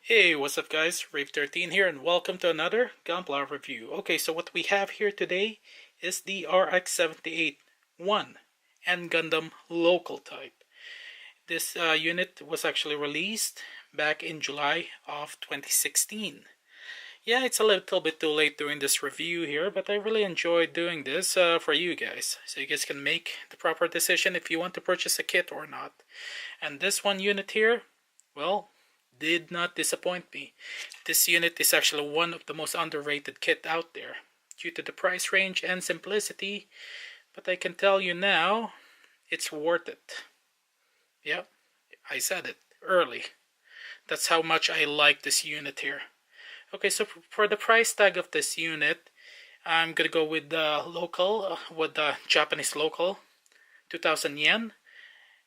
Hey, what's up guys? Rave13 here and welcome to another Gunpla review. Okay, so what we have here today is the RX-78-1 and Gundam local type. This unit was actually released back in July of 2016. Yeah, it's a little bit too late doing this review here, but I really enjoyed doing this for you guys. So you guys can make the proper decision if you want to purchase a kit or not. And this one unit here, well, did not disappoint me. This unit is actually one of the most underrated kit out there due to the price range and simplicity, but I can tell you now, it's worth it. Yep, I said it early. That's how much I like this unit here. Okay, so for the price tag of this unit, I'm gonna go with the local, with the Japanese local, 2,000 yen.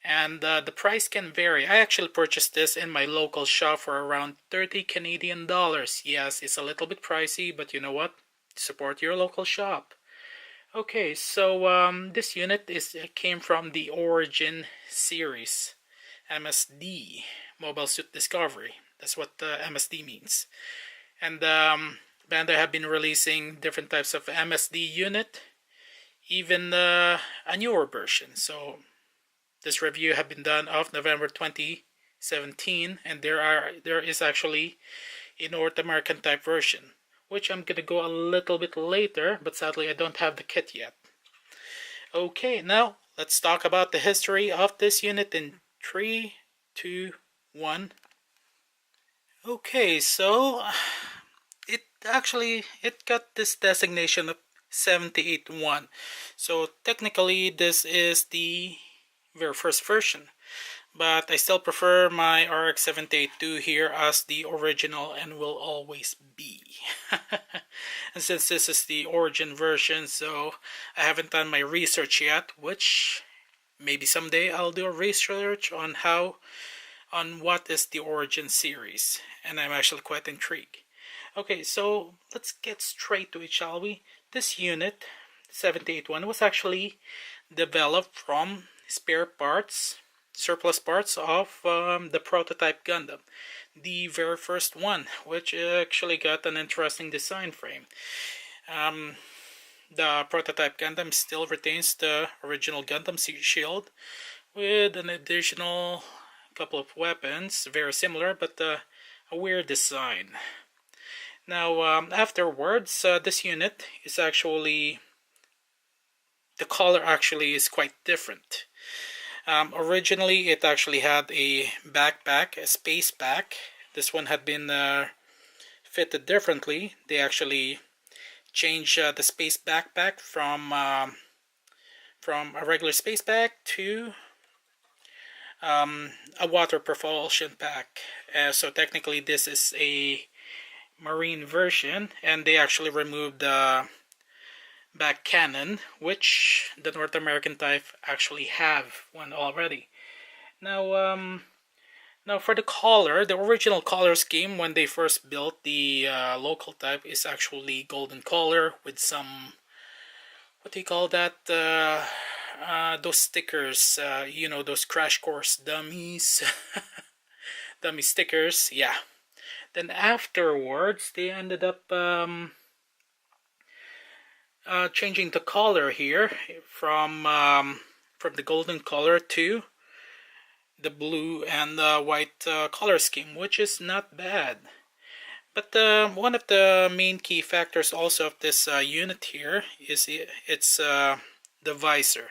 And the price can vary. I actually purchased this in my local shop for around 30 Canadian dollars. Yes, it's a little bit pricey, but you know what? Support your local shop. Okay, so this unit came from the Origin series, MSD, Mobile Suit Discovery. That's what MSD means. And Bandai have been releasing different types of MSD unit, even a newer version. So this review have been done of November 2017, and there is actually a North American type version, which I'm gonna go a little bit later, but sadly I don't have the kit yet. Okay, now let's talk about the history of this unit in 3, 2, 1. Okay, so it got this designation of 78-1. So technically this is the very first version, but I still prefer my RX-78-2 here as the original and will always be. And since this is the origin version, so I haven't done my research yet, which maybe someday I'll do a research on what is the origin series, and I'm actually quite intrigued. Okay, so let's get straight to it, shall we? This unit, 78-1, was actually developed from spare parts, surplus parts of the prototype Gundam, the very first one, which actually got an interesting design frame. The prototype Gundam still retains the original Gundam shield with an additional couple of weapons, very similar, but a weird design. Now, afterwards, this unit is actually, the color actually is quite different. Originally, it actually had a backpack, a space back. This one had been fitted differently. They actually changed the space backpack from a regular space pack to a water propulsion pack. So technically, this is a marine version, and they actually removed the back cannon, which the North American type actually have one already. Now, now for the color, the original color scheme when they first built the local type is actually golden color with some, what do you call that? Those stickers, you know, those crash course dummies, dummy stickers. Yeah. Then afterwards, they ended up changing the color here from the golden color to the blue and white color scheme, which is not bad. But one of the main key factors also of this unit here is it's the visor,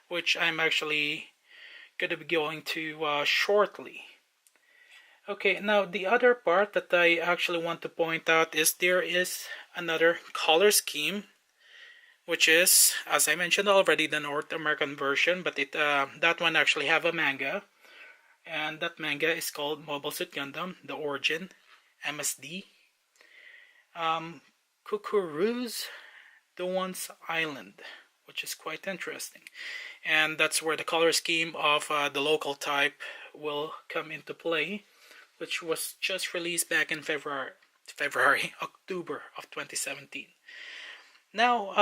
which I'm actually going to be going to shortly. Okay, now the other part that I actually want to point out is there is another color scheme, which is, as I mentioned already, the North American version, but that one actually have a manga, and that manga is called Mobile Suit Gundam, the Origin, MSD. Kukuru's the One's Island, which is quite interesting, and that's where the color scheme of the local type will come into play, which was just released back in October of 2017. Now,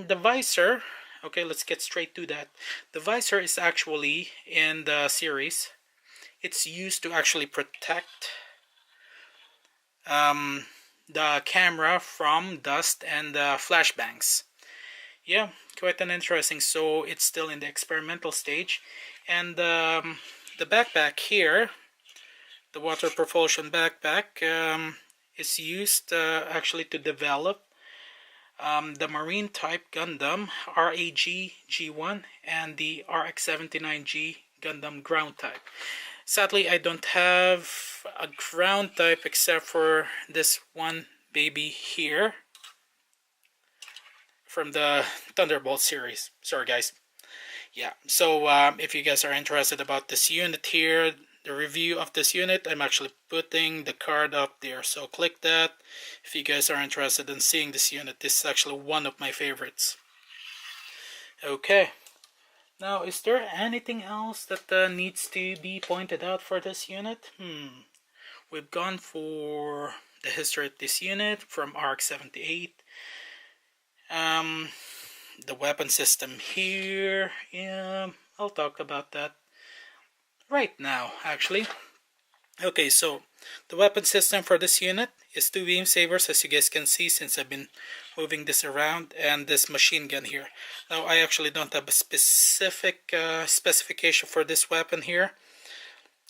the visor, okay, let's get straight to that. The visor is actually, in the series, it's used to actually protect the camera from dust and flashbangs. Yeah, quite an interesting. So it's still in the experimental stage, and the backpack here, the water propulsion backpack, is used actually to develop the marine type Gundam RAG-G1 and the RX-79G Gundam ground type. Sadly, I don't have a ground type except for this one baby here from the Thunderbolt series. Sorry guys. Yeah, so if you guys are interested about this unit here, the review of this unit, I'm actually putting the card up there, so click that if you guys are interested in seeing this unit. This is actually one of my favorites. Okay, now is there anything else that needs to be pointed out for this unit? We've gone for the history of this unit from RX-78. The weapon system here, yeah, I'll talk about that right now actually. Okay, so the weapon system for this unit is 2 beam sabers, as you guys can see since I've been moving this around, and this machine gun here. Now I actually don't have a specific specification for this weapon here.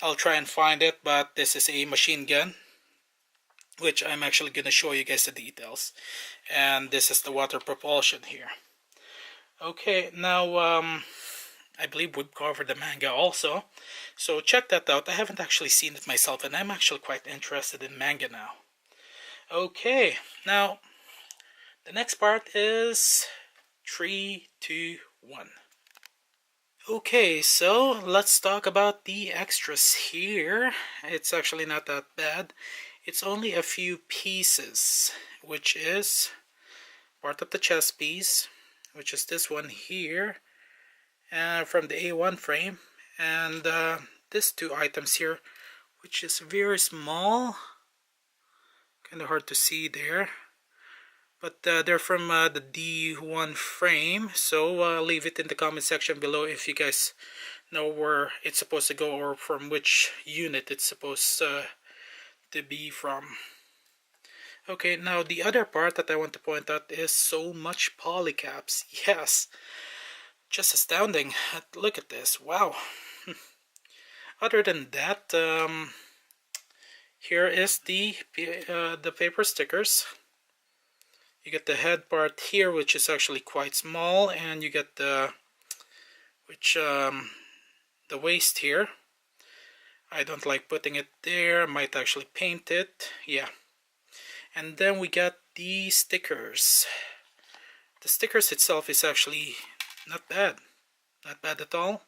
I'll try and find it, but this is a machine gun, which I'm actually going to show you guys the details. And this is the water propulsion here. Okay, now I believe we've covered the manga also, so check that out. I haven't actually seen it myself, and I'm actually quite interested in manga now. Okay, now the next part is 3, 2, 1. Okay, so let's talk about the extras here. It's actually not that bad. It's only a few pieces, which is part of the chest piece, which is this one here, from the A1 frame, and these 2 items here, which is very small, kind of hard to see there, but they're from the D1 frame. So leave it in the comment section below if you guys know where it's supposed to go, or from which unit it's supposed to be from. Okay, now the other part that I want to point out is so much polycaps. Yes, just astounding. Look at this. Wow. Other than that, here is the paper stickers. You get the head part here, which is actually quite small, and you get the the waist here. I don't like putting it there. I might actually paint it. Yeah. And then we got the stickers. The stickers itself is actually not bad. Not bad at all.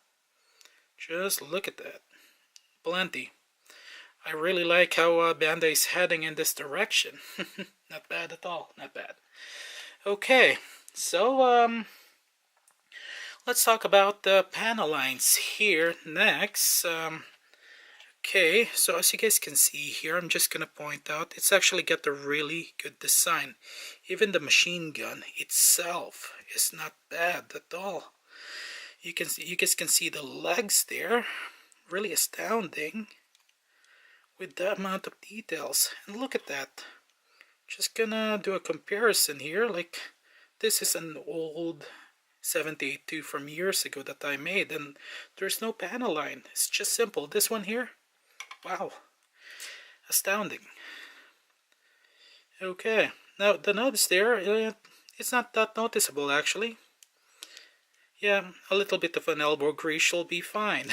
Just look at that. Plenty. I really like how Bandai is heading in this direction. Not bad at all. Not bad. Okay. So, let's talk about the panel lines here next. Okay, so as you guys can see here, I'm just gonna point out, it's actually got a really good design. Even the machine gun itself is not bad at all. You guys can see the legs there, really astounding with the amount of details. And look at that. Just gonna do a comparison here. Like, this is an old 78-2 from years ago that I made, and there's no panel line. It's just simple. This one here, wow, astounding. Okay, now the nubs there, it's not that noticeable actually. Yeah, a little bit of an elbow grease will be fine.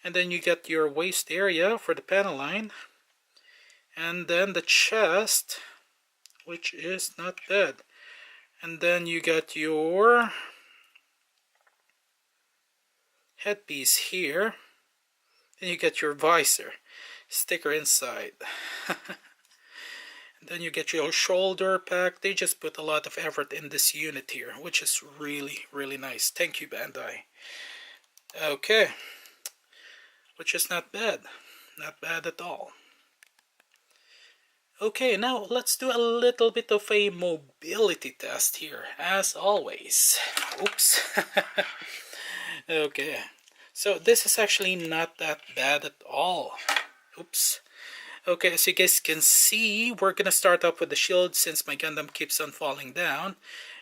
And then you get your waist area for the panel line, and then the chest, which is not bad. And then you got your headpiece here. Then you get your visor sticker inside. Then you get your shoulder pack. They just put a lot of effort in this unit here, which is really, really nice. Thank you, Bandai. Okay, which is not bad. Not bad at all. Okay, now let's do a little bit of a mobility test here, as always. Oops. Okay, so this is actually not that bad at all. Oops. Okay, as you guys can see, we're gonna start off with the shield since my Gundam keeps on falling down.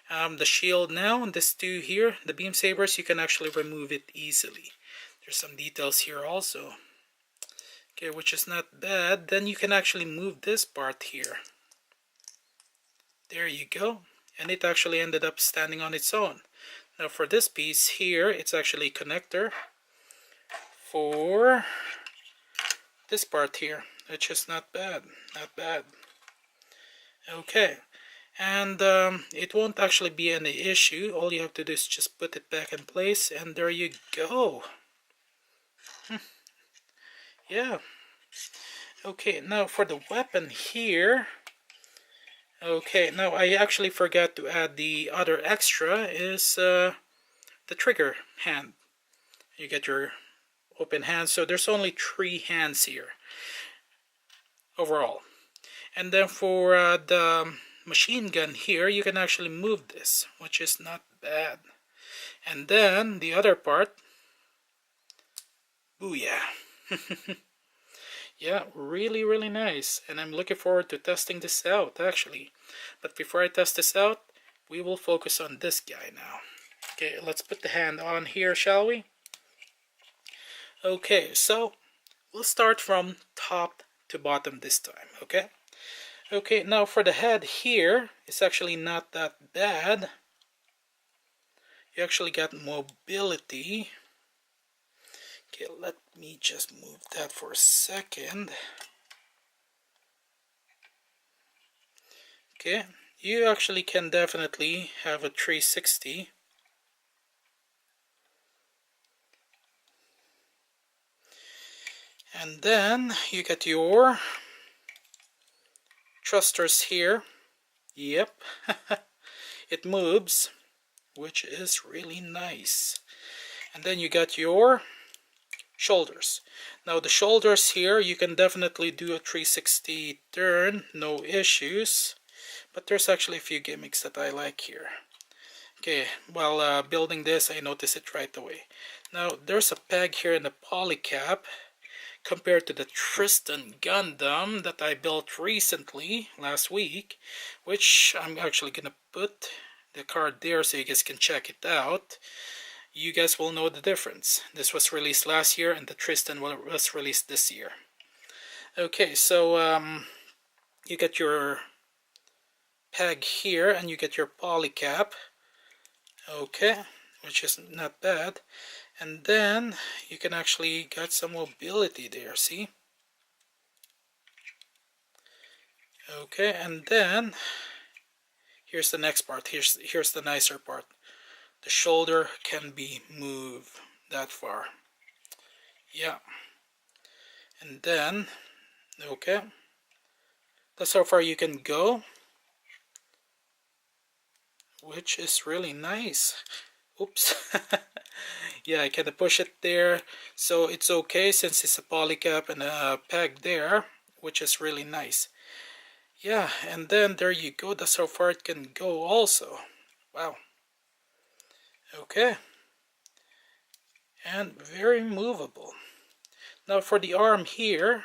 The shield now, and this two here, the beam sabers, you can actually remove it easily. There's some details here also. Okay, which is not bad. Then you can actually move this part here. There you go. And it actually ended up standing on its own. Now for this piece here, it's actually a connector for this part here, which is not bad. Not bad. Okay. And it won't actually be any issue. All you have to do is just put it back in place, and there you go. Yeah. Okay, now for the weapon here. Okay, now I actually forgot to add the other extra is the trigger hand. You get your open hand, so there's only 3 hands here overall. And then for the machine gun here, you can actually move this, which is not bad. And then the other part, booyah. Yeah, really nice, and I'm looking forward to testing this out actually. But before I test this out, we will focus on this guy now. Okay, let's put the hand on here, shall we? Okay, so we'll start from top to bottom this time, okay? Okay, now for the head here, it's actually not that bad. You actually got mobility. Okay, let me just move that for a second. Okay, you actually can definitely have a 360. And then you get your thrusters here. Yep, it moves, which is really nice. And then you got your shoulders. Now the shoulders here, you can definitely do a 360 turn, no issues. But there's actually a few gimmicks that I like here. Okay, while building this, I noticed it right away. Now there's a peg here in the polycap compared to the Tristan Gundam that I built recently, last week, which I'm actually gonna put the card there so you guys can check it out. You guys will know the difference. This was released last year and the Tristan was released this year. Okay, so you get your peg here and you get your polycap. Okay, which is not bad. And then you can actually get some mobility there, see? Okay, and then here's the next part. Here's the nicer part. The shoulder can be moved that far. Yeah. And then, okay, that's how far you can go, which is really nice. Oops. Yeah, I kind of push it there, so it's okay since it's a polycap and a peg there, which is really nice. Yeah, and then there you go. That's how far it can go also. Wow. Okay, and very movable. Now for the arm here,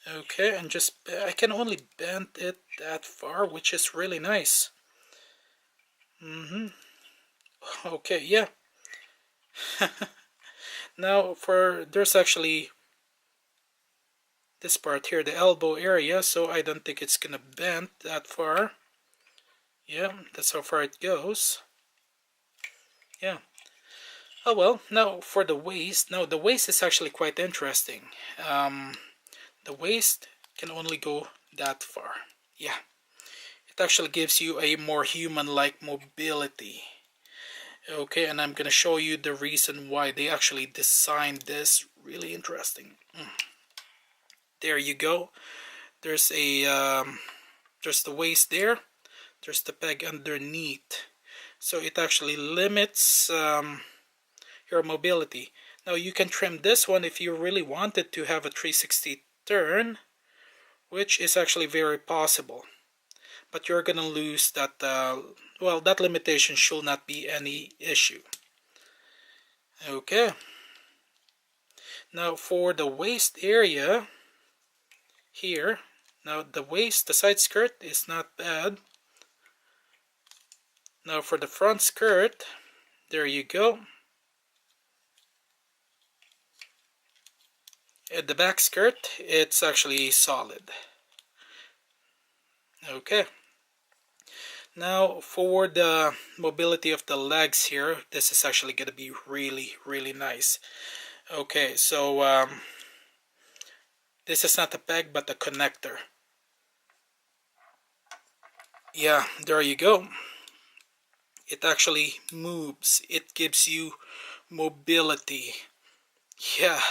okay, and just I can only bend it that far, which is really nice. Okay, yeah. Now there's actually this part here, the elbow area, so I don't think it's gonna bend that far. Yeah, that's how far it goes. Yeah. Oh well, now for the waist. Now the waist is actually quite interesting. The waist can only go that far. Yeah. It actually gives you a more human-like mobility. Okay, and I'm gonna show you the reason why they actually designed this. Really interesting. There you go. There's there's the waist there. There's the peg underneath. So it actually limits your mobility. Now you can trim this one if you really wanted to have a 360 turn, which is actually very possible. But you're gonna lose that, well, that limitation should not be any issue. Okay. Now for the waist area, here. Now the waist, the side skirt is not bad. Now for the front skirt, there you go. At the back skirt, it's actually solid. Okay. Now for the mobility of the legs here, this is actually going to be really nice. Okay, so this is not a peg but a connector. Yeah, there you go. It actually moves. It gives you mobility. Yeah,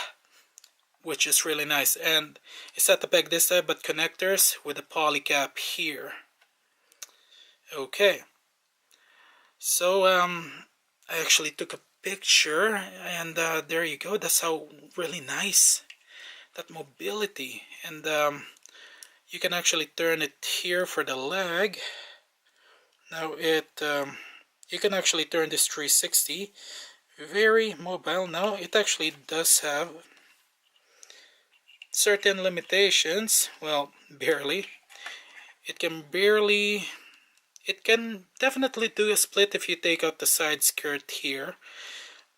which is really nice. And it's not a peg this time but connectors with a poly cap here. Okay, so I actually took a picture, and there you go. That's how really nice that mobility. And you can actually turn it here for the leg. Now you can actually turn this 360. Very mobile. Now it actually does have certain limitations. Well, barely. It can definitely do a split if you take out the side skirt here.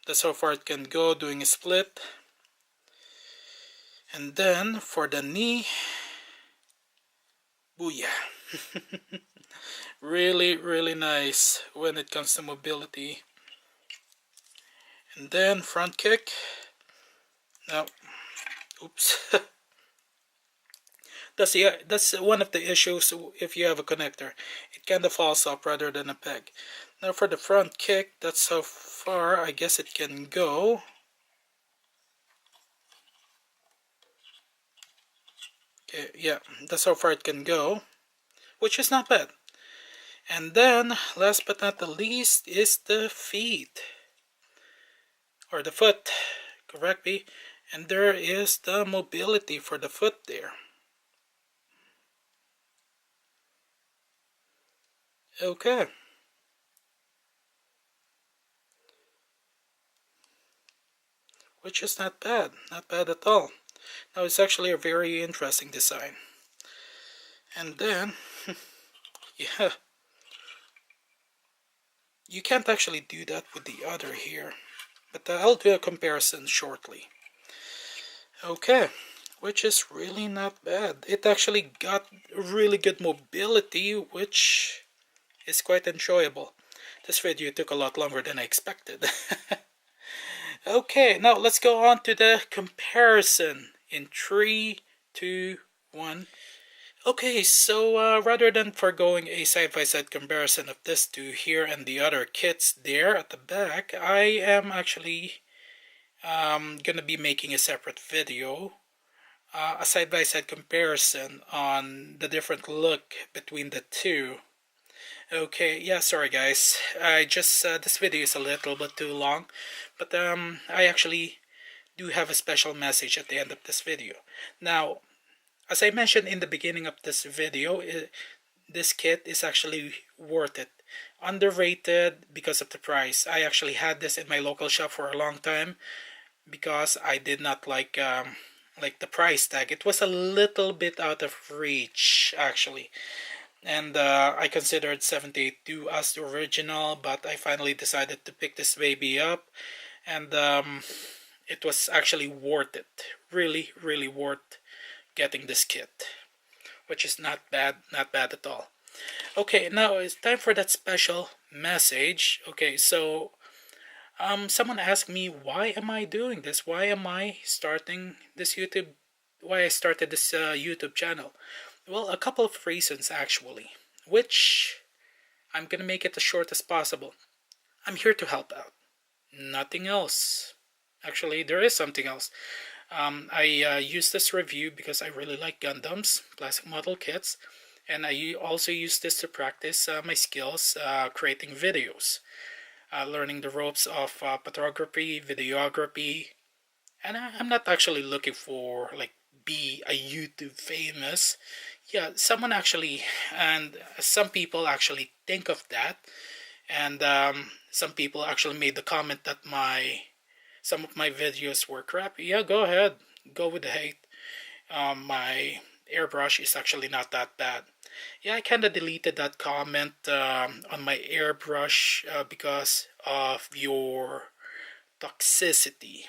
That's how far it can go doing a split. And then for the knee, booyah. Really nice when it comes to mobility. And then front kick. Now, oops. That's one of the issues if you have a connector. It kind of falls off rather than a peg. Now for the front kick, that's how far I guess it can go. Okay, yeah, that's how far it can go, which is not bad. And then, last but not the least, is the feet. Or the foot, correct me. And there is the mobility for the foot there. Okay. Which is not bad at all. Now it's actually a very interesting design. And then, yeah, you can't actually do that with the other here, but I'll do a comparison shortly. Okay, which is really not bad. It actually got really good mobility, which is quite enjoyable. This video took a lot longer than I expected. Okay, now let's go on to the comparison in 3, 2, 1. Okay, so rather than foregoing a side-by-side comparison of this two here and the other kits there at the back, I am actually gonna be making a separate video, a side-by-side comparison on the different look between the two. Okay, yeah, sorry guys, I just, this video is a little bit too long, but I actually do have a special message at the end of this video. Now, as I mentioned in the beginning of this video, this kit is actually worth it. Underrated because of the price. I actually had this in my local shop for a long time because I did not like the price tag. It was a little bit out of reach actually. And I considered 78-2 as the original, but I finally decided to pick this baby up, and it was actually worth it. Really worth getting this kit, which is not bad at all. Okay, now it's time for that special message. Okay, so someone asked me, why am I doing this? Why am I starting this YouTube? Why I started this YouTube channel? Well, a couple of reasons actually, which I'm gonna make it as short as possible. I'm here to help out. Nothing else. Actually, there is something else. I use this review because I really like Gundams, classic model kits, and I also use this to practice my skills creating videos, learning the ropes of photography, videography, and I'm not actually looking for like be a YouTube famous. Yeah, someone actually, and some people actually think of that, and some people actually made the comment that some of my videos were crappy. Yeah, go ahead, go with the hate. My airbrush is actually not that bad. Yeah, I kind of deleted that comment on my airbrush because of your toxicity.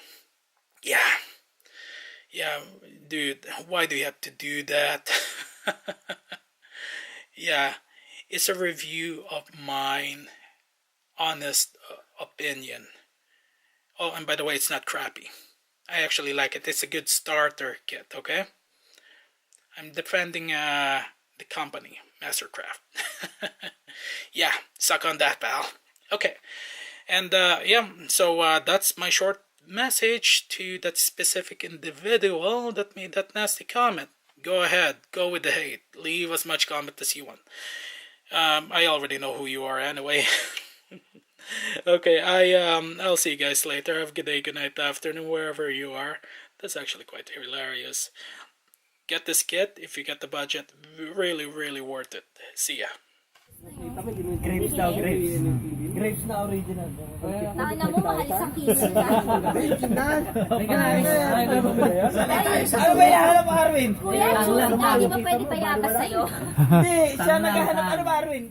Yeah, yeah, dude, why do you have to do that? Yeah, it's a review of mine, honest opinion. Oh, and by the way, it's not crappy. I actually like it. It's a good starter kit, okay? I'm defending the company, Mastercraft. Yeah, suck on that, pal. Okay, and yeah, so that's my short message to that specific individual that made that nasty comment. Go ahead, go with the hate. Leave as much comment as you want. I already know who you are anyway. Okay, I'll see you guys later. Have a good day, good night, afternoon, wherever you are. That's actually quite hilarious. Get this kit if you get the budget. Really, really worth it. See ya. Grapes daw, grapes. Grapes na original. Nakala mo, mahal isang piso na. Ano ba hinahanap mo, Arwin? Kuya, Julie na, di ba pwede payabas sa'yo? Hindi, siya naghahanap. Ano ba, Arwin?